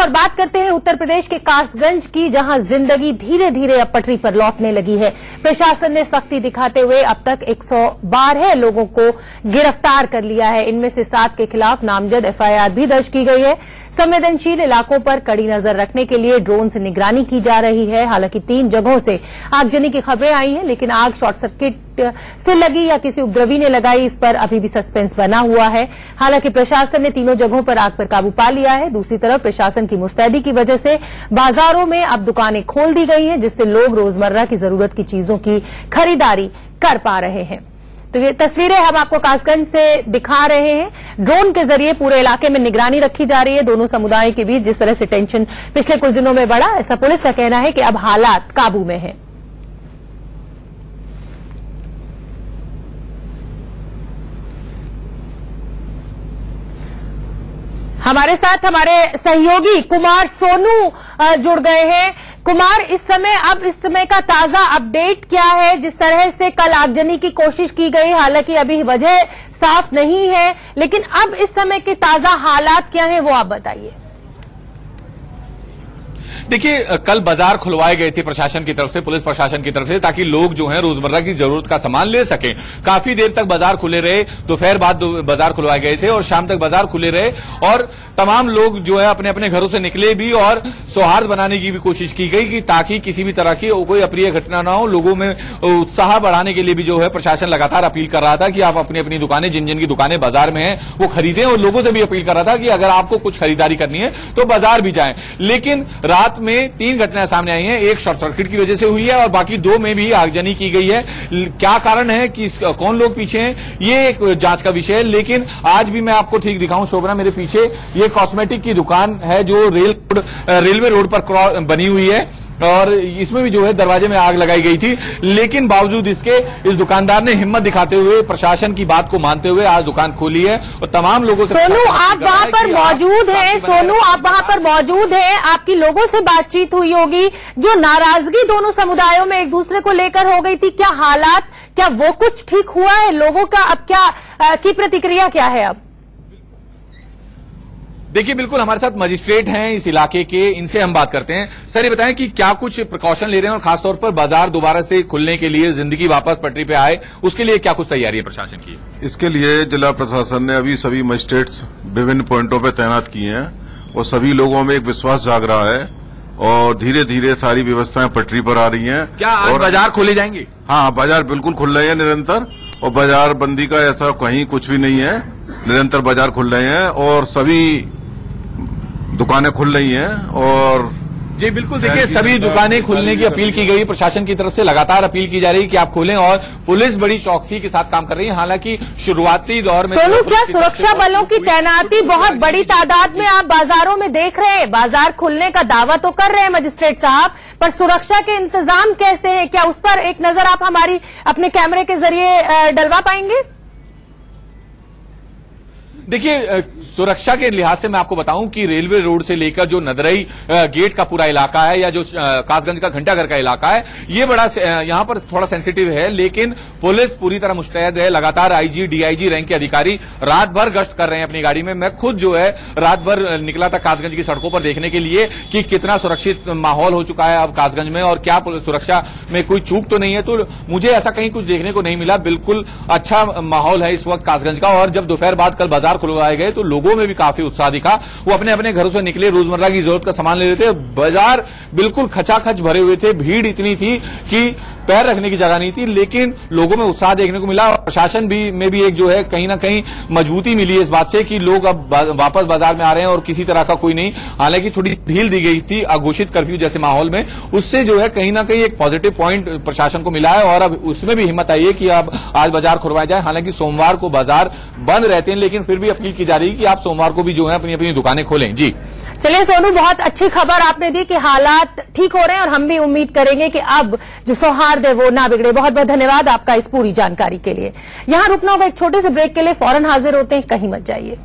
और बात करते हैं उत्तर प्रदेश के कासगंज की, जहां जिंदगी धीरे धीरे अब पटरी पर लौटने लगी है। प्रशासन ने सख्ती दिखाते हुए अब तक 112 लोगों को गिरफ्तार कर लिया है। इनमें से 7 के खिलाफ नामजद एफआईआर भी दर्ज की गई है। संवेदनशील इलाकों पर कड़ी नजर रखने के लिए ड्रोन से निगरानी की जा रही है। हालांकि 3 जगहों से आगजनी की खबरें आई हैं, लेकिन आग शॉर्ट सर्किट से लगी या किसी उपद्रवी ने लगाई, इस पर अभी भी सस्पेंस बना हुआ है। हालांकि प्रशासन ने तीनों जगहों पर आग पर काबू पा लिया है। दूसरी तरफ प्रशासन की मुस्तैदी की वजह से बाजारों में अब दुकानें खोल दी गई हैं, जिससे लोग रोजमर्रा की जरूरत की चीजों की खरीदारी कर पा रहे हैं। तो ये तस्वीरें हम आपको कासगंज से दिखा रहे हैं। ड्रोन के जरिए पूरे इलाके में निगरानी रखी जा रही है। दोनों समुदायों के बीच जिस तरह से टेंशन पिछले कुछ दिनों में बढ़ा, ऐसा पुलिस का कहना है कि अब हालात काबू में है। हमारे साथ हमारे सहयोगी कुमार सोनू जुड़ गए हैं। कुमार, इस समय का ताजा अपडेट क्या है? जिस तरह से कल आगजनी की कोशिश की गई, हालांकि अभी वजह साफ नहीं है, लेकिन अब इस समय के ताजा हालात क्या हैं वो आप बताइए। देखिए, कल बाजार खुलवाए गए थे प्रशासन की तरफ से, पुलिस प्रशासन की तरफ से, ताकि लोग जो हैं रोजमर्रा की जरूरत का सामान ले सकें। काफी देर तक बाजार खुले रहे, दोपहर बाद बाजार खुलवाए गए थे और शाम तक बाजार खुले रहे और तमाम लोग जो है अपने अपने घरों से निकले भी और सौहार्द बनाने की भी कोशिश की गई कि ताकि किसी भी तरह की कोई अप्रिय घटना ना हो। लोगों में उत्साह बढ़ाने के लिए भी जो है प्रशासन लगातार अपील कर रहा था कि आप अपनी अपनी दुकानें, जिन जिन की दुकानें बाजार में हैं, वो खरीदें और लोगों से भी अपील कर रहा था कि अगर आपको कुछ खरीदारी करनी है तो बाजार भी जाएं। लेकिन रात में 3 घटनाएं सामने आई हैं। एक शॉर्ट सर्किट की वजह से हुई है और बाकी 2 में भी आगजनी की गई है। क्या कारण है कि कौन लोग पीछे हैं, ये एक जांच का विषय है। लेकिन आज भी मैं आपको ठीक दिखाऊं, शोभना मेरे पीछे ये कॉस्मेटिक की दुकान है जो रेलवे रोड पर बनी हुई है और इसमें भी जो है दरवाजे में आग लगाई गई थी। लेकिन बावजूद इसके इस दुकानदार ने हिम्मत दिखाते हुए प्रशासन की बात को मानते हुए आज दुकान खोली है और तमाम लोगों से। सोनू, आप वहां पर मौजूद हैं। सोनू, आप वहां पर मौजूद हैं। आपकी लोगों से बातचीत हुई होगी। जो नाराजगी दोनों समुदायों में एक दूसरे को लेकर हो गई थी, क्या हालात, क्या वो कुछ ठीक हुआ है? लोगों का अब क्या की प्रतिक्रिया क्या है अब? देखिए, बिल्कुल हमारे साथ मजिस्ट्रेट हैं इस इलाके के, इनसे हम बात करते हैं। सर, ये बताएं कि क्या कुछ प्रिकॉशन ले रहे हैं और खासतौर पर बाजार दोबारा से खुलने के लिए, जिंदगी वापस पटरी पे आए, उसके लिए क्या कुछ तैयारी है प्रशासन की? इसके लिए जिला प्रशासन ने अभी सभी मजिस्ट्रेट्स विभिन्न पॉइंटों पे तैनात किए हैं और सभी लोगों में एक विश्वास जाग रहा है और धीरे धीरे सारी व्यवस्थाएं पटरी पर आ रही हैं। क्या आज बाजार खोले जाएंगे? हाँ, बाजार बिल्कुल खुल रहे हैं निरंतर और बाजार बंदी का ऐसा कहीं कुछ भी नहीं है। निरंतर बाजार खुल रहे हैं और सभी दुकानें खुल रही हैं और जी बिल्कुल, देखिए सभी दुकानें खुलने की अपील की गई। प्रशासन की तरफ से लगातार अपील की जा रही है कि आप खोलें और पुलिस बड़ी चौकसी के साथ काम कर रही है। हालांकि शुरुआती दौर में सोनू, क्या सुरक्षा बलों की तैनाती बहुत बड़ी तादाद में आप बाजारों में देख रहे हैं? बाजार खुलने का दावा तो कर रहे हैं मजिस्ट्रेट साहब, पर सुरक्षा के इंतजाम कैसे हैं? क्या उस पर एक नजर आप हमारी अपने कैमरे के जरिए डलवा पाएंगे? देखिए, सुरक्षा के लिहाज से मैं आपको बताऊं कि रेलवे रोड से लेकर जो नदरई गेट का पूरा इलाका है या जो कासगंज का घंटाघर का इलाका है, ये बड़ा यहां पर थोड़ा सेंसिटिव है। लेकिन पुलिस पूरी तरह मुस्तैद है। लगातार आईजी, डीआईजी रैंक के अधिकारी रात भर गश्त कर रहे हैं अपनी गाड़ी में। मैं खुद जो है रात भर निकला था कासगंज की सड़कों पर देखने के लिए कि कितना सुरक्षित माहौल हो चुका है अब कासगंज में और क्या सुरक्षा में कोई चूक तो नहीं है। तो मुझे ऐसा कहीं कुछ देखने को नहीं मिला। बिल्कुल अच्छा माहौल है इस वक्त कासगंज का। और जब दोपहर बाद कल बाजार खुलवाए गए तो लोगों में भी काफी उत्साह दिखा। वो अपने अपने घरों से निकले, रोजमर्रा की जरूरत का सामान ले रहे थे। बाजार बिल्कुल खचाखच भरे हुए थे, भीड़ इतनी थी कि पैर रखने की जगह नहीं थी। लेकिन लोगों में उत्साह देखने को मिला। प्रशासन में भी एक जो है कहीं ना कहीं मजबूती मिली है इस बात से कि लोग अब वापस बाजार में आ रहे हैं और किसी तरह का कोई नहीं। हालांकि थोड़ी ढील दी गई थी अघोषित कर्फ्यू जैसे माहौल में, उससे जो है कहीं ना कहीं एक पॉजिटिव पॉइंट प्रशासन को मिला है और अब उसमें भी हिम्मत आई है कि अब आज बाजार खुलवाया जाए। हालांकि सोमवार को बाजार बंद रहते हैं, लेकिन फिर भी अपील की जा रही है कि आप सोमवार को भी जो है अपनी अपनी दुकानें खोलें। जी चलिए सोनू, बहुत अच्छी खबर आपने दी कि हालात ठीक हो रहे हैं और हम भी उम्मीद करेंगे कि अब जो सौहार्द है वो ना बिगड़े। बहुत बहुत धन्यवाद आपका इस पूरी जानकारी के लिए। यहां रुकना होगा एक छोटे से ब्रेक के लिए, फौरन हाजिर होते हैं, कहीं मत जाइए।